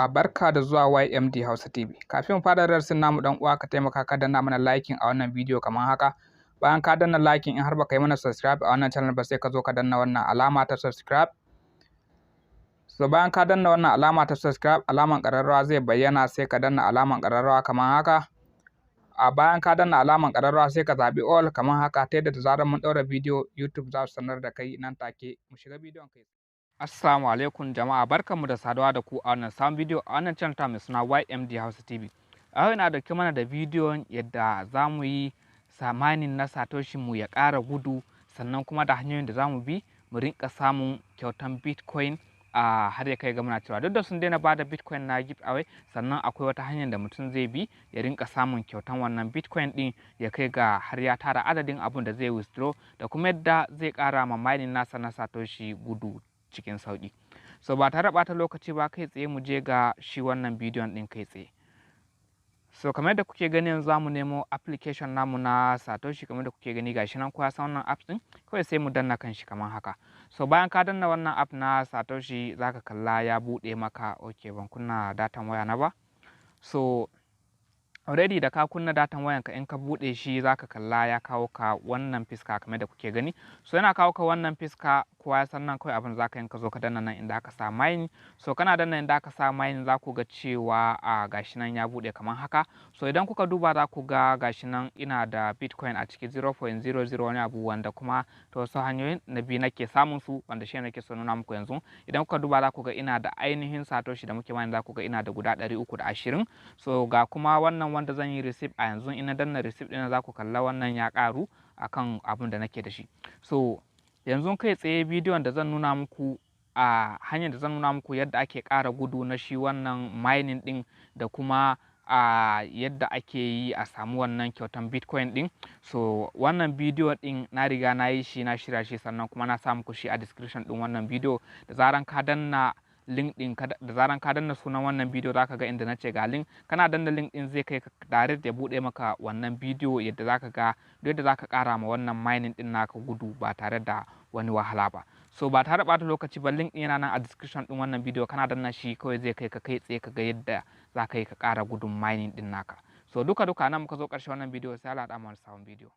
Barka da zuwa Y.M.D Hausa TV. Kafin fara darasin namu dan uwa ka taimaka ka danna mana liking a wannan bidiyo kamar haka. Bayan ka danna liking in har baka yi mana subscribe a wannan channel ba sai ka zo ka danna wannan alama ta subscribe. So bayan ka danna wannan alama ta subscribe, alaman ƙararrawa zai bayyana sai ka danna alaman ƙararrawa kamar haka. Bayan ka danna alaman ƙararrawa sai ka zaɓi all kamar haka ta yadda da zarar mun ɗaura bidiyo YouTube za su sanar da kai nan take. Mu shiga bidiyon kai. Assalamu alaikum jama'a, barkanmu da saduwa da ku a wannan sabon bidiyo a wannan channel ta mai suna Y.M.D Hausa TV. A yau ina dauke mana da bidiyon yadda za mu yi samanin na Satoshi mu ya ƙara gudu, sannan kuma da hanyoyin da za mu bi mu rinka samun kyautan Bitcoin har ya kai ga muna cewa duk da sun daina bada Bitcoin na giveaway, sannan akwai wata hanyar da mutum zai bi ya rinka samun kyautan wannan Bitcoin din ya kai ga har ya tara adadin abun da zai withdraw, da kuma yadda zai ƙara ma mining nasa na Satoshi gudu cikin sauki. So ba tare da ɓata lokaci ba, kai tsaye mu je ga shi wannan bidiyon ɗin kai tsaye. So kamar yadda kuke gani yanzu za mu nemo application namu na Satoshi, kamar da kuke gani gashi nan kowa san wannan app ɗin, kawai sai mu danna kan shi kamar haka. So bayan ka danna wannan app na Satoshi zaka kalla ya buɗe maka. Okay, ban kunna datan waya na ba. So already da ka kunna datan wayanka in ka bude shi zaka kalla ya kawo ka wannan fiska kamar da kuke gani. So yana kawo ka wannan fiska, kowa ya san nan kawai abin zaka yin ka zo ka danna nan inda aka sa mine. So kana danna inda aka sa mine za ku ga cewa gashi nan ya bude kamar haka. So idan kuka duba za ku ga gashi nan ina da Bitcoin a ciki 0.00 wani abu, wanda kuma ta wasu hanyoyin na biyu nake samun su, wanda shi nake so nuna muku yanzu. Idan kuka duba za ku ga ina da ainihin Satoshi da muke mine, za ku ga ina da guda 320. So ga kuma wannan wanda zan yi receipt a yanzu, ina danna receipt ɗin za ku kalla wannan ya ƙaru akan abin da nake da shi. So yanzu kai tsaye bidiyon da zan nuna muku hanyar da zan nuna muku yadda ake ƙara gudu na shi wannan mining ɗin, da kuma yadda ake yi a samu wannan kyautan Bitcoin ɗin. So wannan bidiyo ɗin na riga na yi shi, na shirya shi, sannan kuma na sa muku shi a description ɗin wannan bidiyo. Da zaran ka danna link din, da zaran ka danna sunan wannan bidiyo zaka ga inda nace ga link, kana danna link din zai kai ka direct ya bude maka wannan bidiyo yadda zaka ga yadda zaka kara ma wannan mining din naka gudu ba tare da wani wahala ba. So ba tare da bata lokaci ba, link din yana nan a description din wannan bidiyo, kana danna shi kawai zai kai ka kai tsaye ka ga yadda zaka yi ka kara gudun mining din naka. So duka nan muka zo karshe wannan bidiyo, sai Allah ya da mu sabon bidiyo.